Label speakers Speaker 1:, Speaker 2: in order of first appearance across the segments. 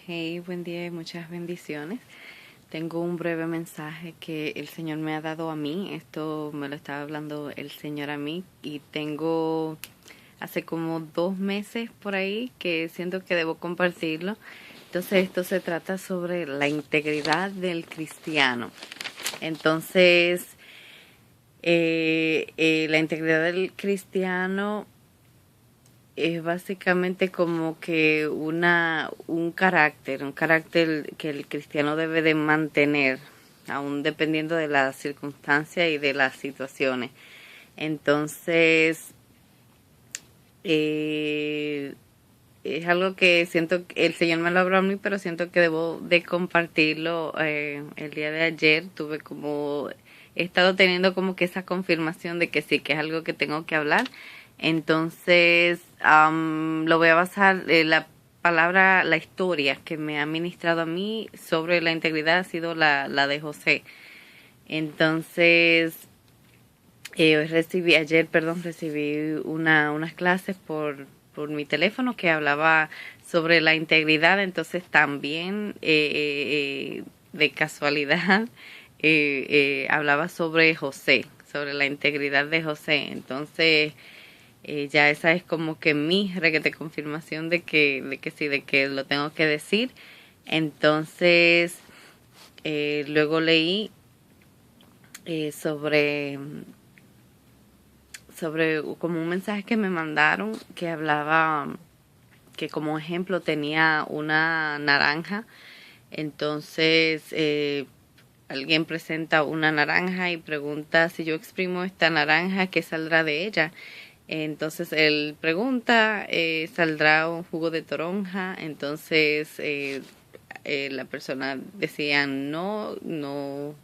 Speaker 1: Hey, buen día y muchas bendiciones. Tengo un breve mensaje que el Señor me ha dado a mí. Esto me lo estaba hablando el Señor a mí y tengo hace como 2 meses por ahí que siento que debo compartirlo. Entonces esto se trata sobre la integridad del cristiano. Entonces, la integridad del cristiano es básicamente como que un carácter que el cristiano debe de mantener, aún dependiendo de las circunstancias y de las situaciones. Entonces, eh, es algo que siento que el Señor me lo habló a mí, pero siento que debo de compartirlo. El día de ayer he estado teniendo como que esa confirmación de que sí, que es algo que tengo que hablar. Entonces, lo voy a basar, la historia que me ha ministrado a mí sobre la integridad ha sido la de José. Entonces, recibí unas clases por mi teléfono que hablaba sobre la integridad. Entonces también, de casualidad, hablaba sobre José, sobre la integridad de José. Entonces, ya esa es como que mi requete confirmación de que sí, de que lo tengo que decir. Entonces, luego leí sobre como un mensaje que me mandaron que hablaba que como ejemplo tenía una naranja. Entonces, alguien presenta una naranja y pregunta: si yo exprimo esta naranja, ¿qué saldrá de ella? Entonces él pregunta: ¿saldrá un jugo de toronja? Entonces, la persona decía: no, no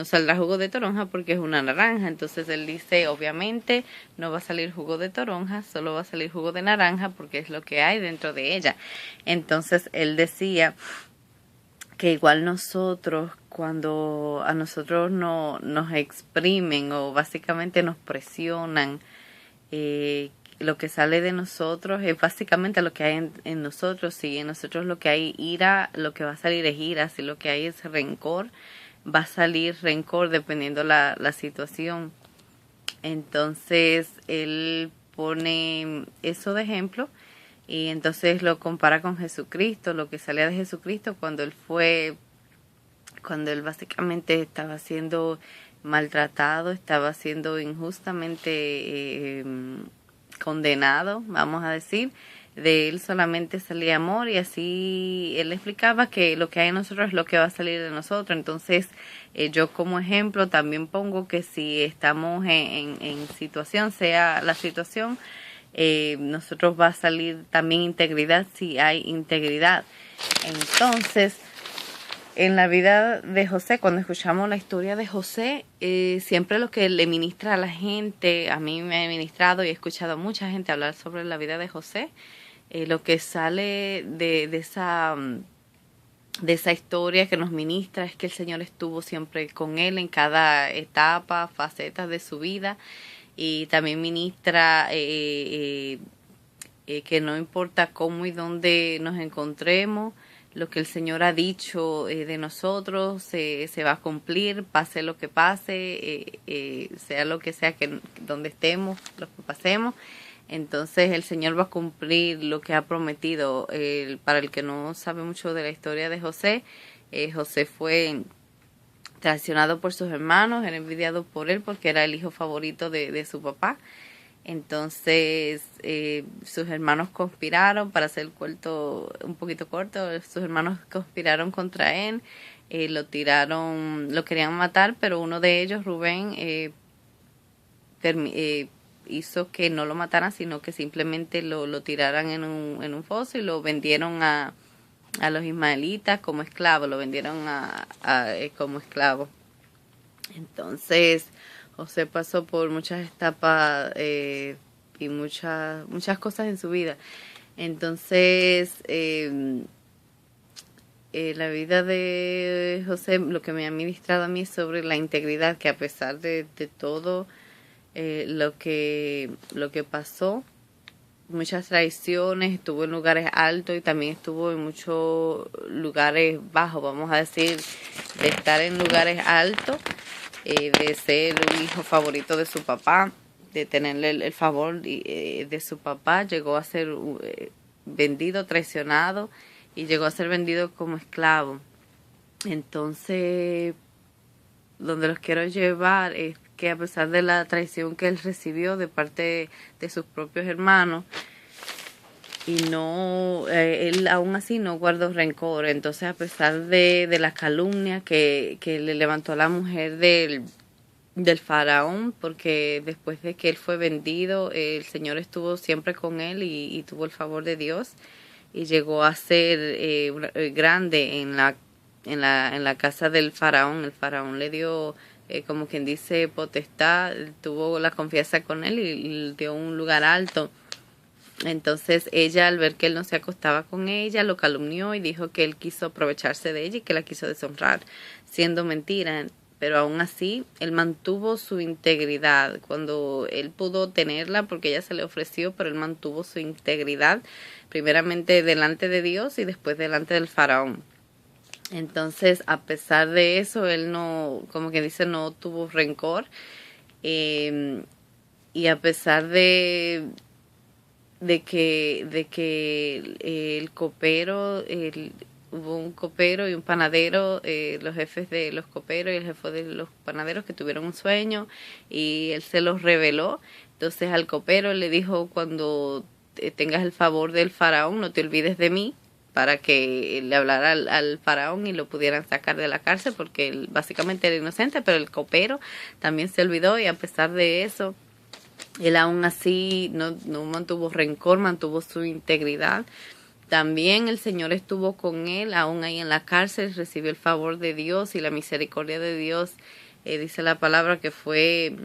Speaker 1: saldrá jugo de toronja porque es una naranja. Entonces él dice: obviamente no va a salir jugo de toronja, solo va a salir jugo de naranja porque es lo que hay dentro de ella. Entonces él decía que igual nosotros, cuando a nosotros nos exprimen o básicamente nos presionan, lo que sale de nosotros es básicamente lo que hay en nosotros. Si en nosotros lo que hay ira, lo que va a salir es ira. Si lo que hay es rencor, va a salir rencor dependiendo la situación. Entonces él pone eso de ejemplo y entonces lo compara con Jesucristo, lo que salía de Jesucristo cuando él básicamente estaba siendo maltratado, estaba siendo injustamente condenado, vamos a decir. De él solamente salía amor, y así él explicaba que lo que hay en nosotros es lo que va a salir de nosotros. Entonces, yo como ejemplo también pongo que si estamos en situación, sea la situación, nosotros va a salir también integridad si hay integridad. Entonces, en la vida de José, cuando escuchamos la historia de José, siempre lo que le ministra a la gente, a mí me ha ministrado y he escuchado a mucha gente hablar sobre la vida de José. Lo que sale de esa historia que nos ministra es que el Señor estuvo siempre con él en cada etapa, faceta de su vida, y también ministra que no importa cómo y dónde nos encontremos, lo que el Señor ha dicho de nosotros se va a cumplir, pase lo que pase, sea lo que sea, que donde estemos, lo que pasemos. Entonces el Señor va a cumplir lo que ha prometido. Para el que no sabe mucho de la historia de José, José fue traicionado por sus hermanos, era envidiado por él porque era el hijo favorito de su papá. Entonces, sus hermanos conspiraron, para hacer el cuento un poquito corto, sus hermanos conspiraron contra él, lo querían matar, pero uno de ellos, Rubén, hizo que no lo mataran, sino que simplemente lo tiraran en un foso y lo vendieron a los ismaelitas como esclavo, lo vendieron como esclavo. Entonces, José pasó por muchas etapas y muchas cosas en su vida. Entonces, la vida de José, lo que me ha ministrado a mí es sobre la integridad, que a pesar de todo lo que pasó, muchas traiciones, estuvo en lugares altos y también estuvo en muchos lugares bajos, vamos a decir, de estar en lugares altos, de ser un hijo favorito de su papá, de tenerle el favor de su papá, llegó a ser vendido, traicionado y llegó a ser vendido como esclavo. Entonces, donde los quiero llevar es que a pesar de la traición que él recibió de parte de sus propios hermanos, y no, él aún así no guardó rencor. Entonces, a pesar de la calumnia que le levantó a la mujer del faraón, porque después de que él fue vendido, el Señor estuvo siempre con él y tuvo el favor de Dios y llegó a ser grande en la casa del faraón. El faraón le dio, como quien dice, potestad, tuvo la confianza con él y le dio un lugar alto. Entonces ella, al ver que él no se acostaba con ella, lo calumnió y dijo que él quiso aprovecharse de ella y que la quiso deshonrar, siendo mentira. Pero aún así, él mantuvo su integridad cuando él pudo tenerla, porque ella se le ofreció, pero él mantuvo su integridad, primeramente delante de Dios y después delante del faraón. Entonces, a pesar de eso, él no, como que dice, no tuvo rencor. eh, y a pesar de que el copero, hubo un copero y un panadero, los jefes de los coperos y el jefe de los panaderos que tuvieron un sueño y él se los reveló. Entonces al copero le dijo, cuando tengas el favor del faraón, no te olvides de mí, para que le hablara al faraón y lo pudieran sacar de la cárcel, porque él básicamente era inocente, pero el copero también se olvidó y a pesar de eso, él aún así no mantuvo rencor, mantuvo su integridad. También el Señor estuvo con él, aún ahí en la cárcel, recibió el favor de Dios y la misericordia de Dios, dice la palabra que fue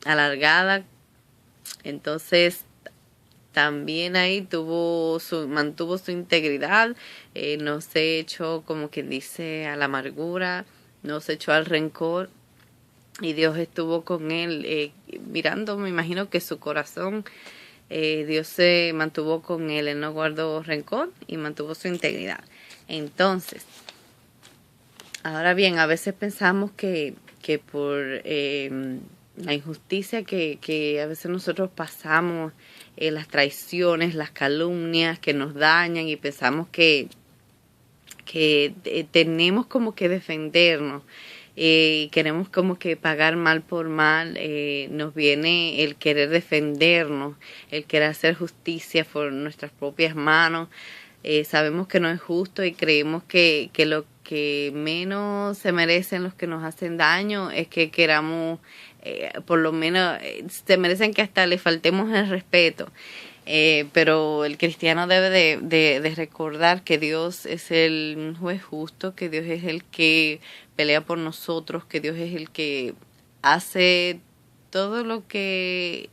Speaker 1: alargada. Entonces, también ahí mantuvo su integridad, no se echó, como quien dice, a la amargura, no se echó al rencor. Y Dios estuvo con él, mirando, me imagino que su corazón, Dios se mantuvo con él no guardó rencor y mantuvo su integridad. Entonces, ahora bien, a veces pensamos que por la injusticia que a veces nosotros pasamos, las traiciones, las calumnias que nos dañan y pensamos que tenemos como que defendernos, queremos como que pagar mal por mal, nos viene el querer defendernos, el querer hacer justicia por nuestras propias manos. Sabemos que no es justo y creemos que lo que menos se merecen los que nos hacen daño es que queramos, por lo menos, se merecen que hasta le faltemos el respeto. Pero el cristiano debe de recordar que Dios es el juez justo, que Dios es el que pelea por nosotros, que Dios es el que hace todo que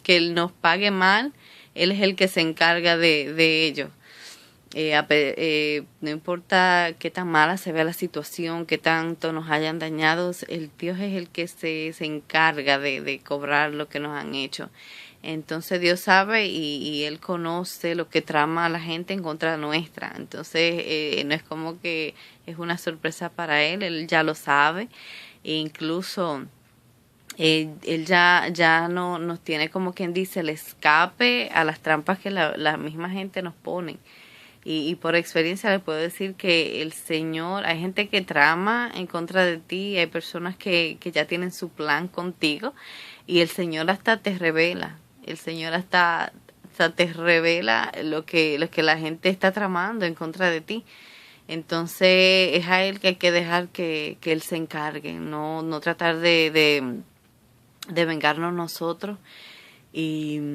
Speaker 1: Él nos pague mal, Él es el que se encarga de ello. No importa qué tan mala se vea la situación, qué tanto nos hayan dañado, el Dios es el que se encarga de cobrar lo que nos han hecho. Entonces Dios sabe y Él conoce lo que trama a la gente en contra nuestra. Entonces no es como que es una sorpresa para Él ya lo sabe. E incluso él ya no nos tiene, como quien dice, el escape a las trampas que la misma gente nos pone. Y por experiencia les puedo decir que el Señor, hay gente que trama en contra de ti, hay personas que ya tienen su plan contigo y el Señor hasta te revela, el Señor hasta te revela lo que la gente está tramando en contra de ti. Entonces es a Él que hay que dejar que Él se encargue, no tratar de vengarnos nosotros y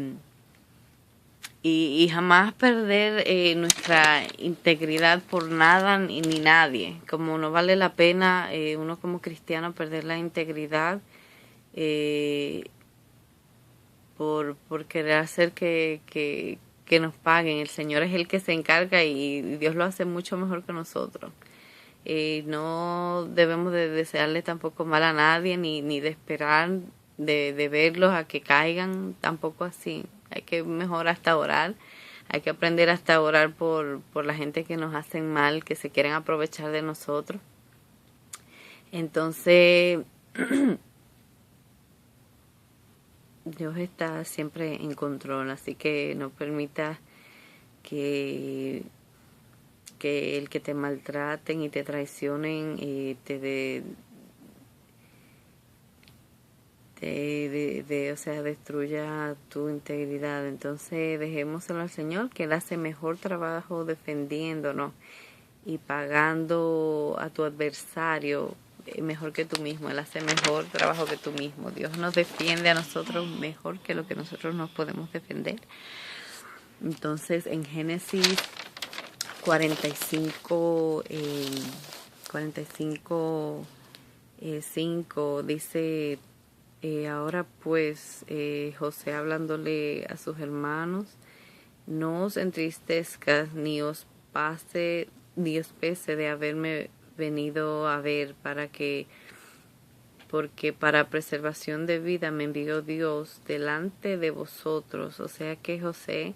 Speaker 1: jamás perder nuestra integridad por nada ni nadie. Como no vale la pena uno como cristiano perder la integridad por querer hacer que nos paguen. El Señor es el que se encarga y Dios lo hace mucho mejor que nosotros. No debemos de desearle tampoco mal a nadie ni de esperar de verlos a que caigan, tampoco así. hay que mejor hasta orar. Hay que aprender hasta orar por la gente que nos hacen mal, que se quieren aprovechar de nosotros. Entonces, Dios está siempre en control, así que no permitas que el que te maltraten y te traicionen o sea, destruya tu integridad. Entonces dejémoselo al Señor, que Él hace mejor trabajo defendiéndonos y pagando a tu adversario mejor que tú mismo. Él hace mejor trabajo que tú mismo. Dios nos defiende a nosotros mejor que lo que nosotros nos podemos defender. Entonces en Génesis 45, 5 dice, ahora pues José hablándole a sus hermanos, no os entristezcas ni os pese de haberme venido a ver, porque para preservación de vida me envió Dios delante de vosotros. O sea que José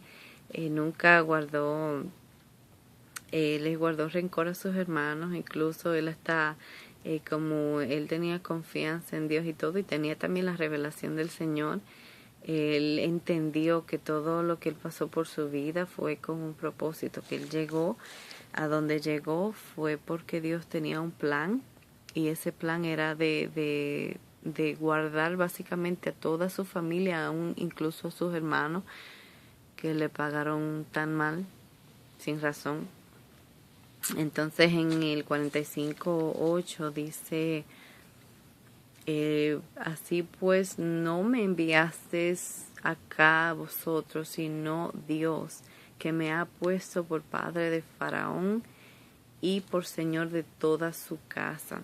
Speaker 1: nunca les guardó rencor a sus hermanos, incluso él hasta como él tenía confianza en Dios y todo, y tenía también la revelación del Señor, él entendió que todo lo que él pasó por su vida fue con un propósito, que él llegó a donde llegó fue porque Dios tenía un plan, y ese plan era de guardar básicamente a toda su familia, aún incluso a sus hermanos que le pagaron tan mal, sin razón. Entonces en el 45:8 dice, así pues no me enviasteis acá vosotros, sino Dios, que me ha puesto por padre de Faraón y por señor de toda su casa.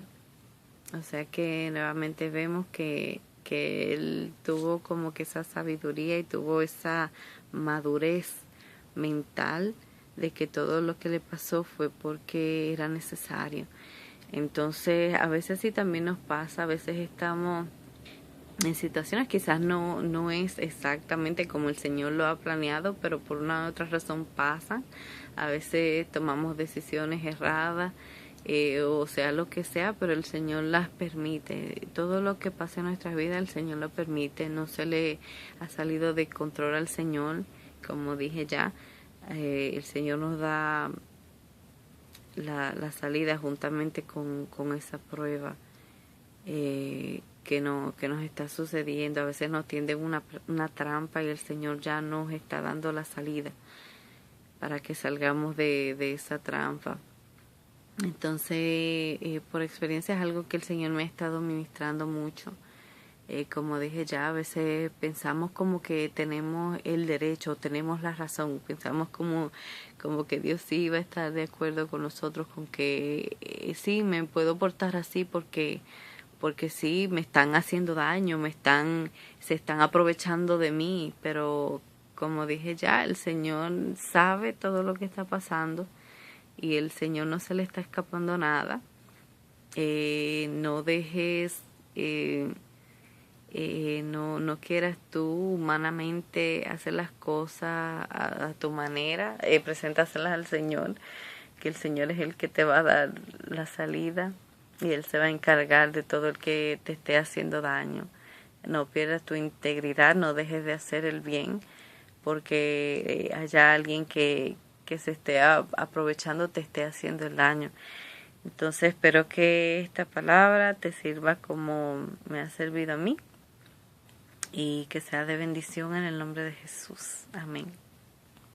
Speaker 1: O sea que nuevamente vemos que él tuvo como que esa sabiduría y tuvo esa madurez mental de que todo lo que le pasó fue porque era necesario. Entonces a veces sí también nos pasa, a veces estamos en situaciones quizás no es exactamente como el Señor lo ha planeado, pero por una u otra razón pasa. A veces tomamos decisiones erradas, o sea lo que sea, pero el Señor las permite. Todo lo que pasa en nuestras vidas el Señor lo permite. No se le ha salido de control al Señor, como dije ya. El Señor nos da la salida juntamente con esa prueba que nos está sucediendo. A veces nos tienden una trampa y el Señor ya nos está dando la salida para que salgamos de esa trampa. Entonces, por experiencia es algo que el Señor me ha estado ministrando mucho. Como dije ya, a veces pensamos como que tenemos el derecho, tenemos la razón, pensamos como que Dios sí va a estar de acuerdo con nosotros, con que sí, me puedo portar así porque sí, me están haciendo daño, se están aprovechando de mí, pero como dije ya, el Señor sabe todo lo que está pasando y el Señor no se le está escapando nada. No dejes... no quieras tú humanamente hacer las cosas a tu manera, preséntaselas al Señor, que el Señor es el que te va a dar la salida y Él se va a encargar de todo el que te esté haciendo daño. No pierdas tu integridad, no dejes de hacer el bien, porque haya alguien que se esté aprovechando, te esté haciendo el daño. Entonces espero que esta palabra te sirva como me ha servido a mí, y que sea de bendición en el nombre de Jesús. Amén.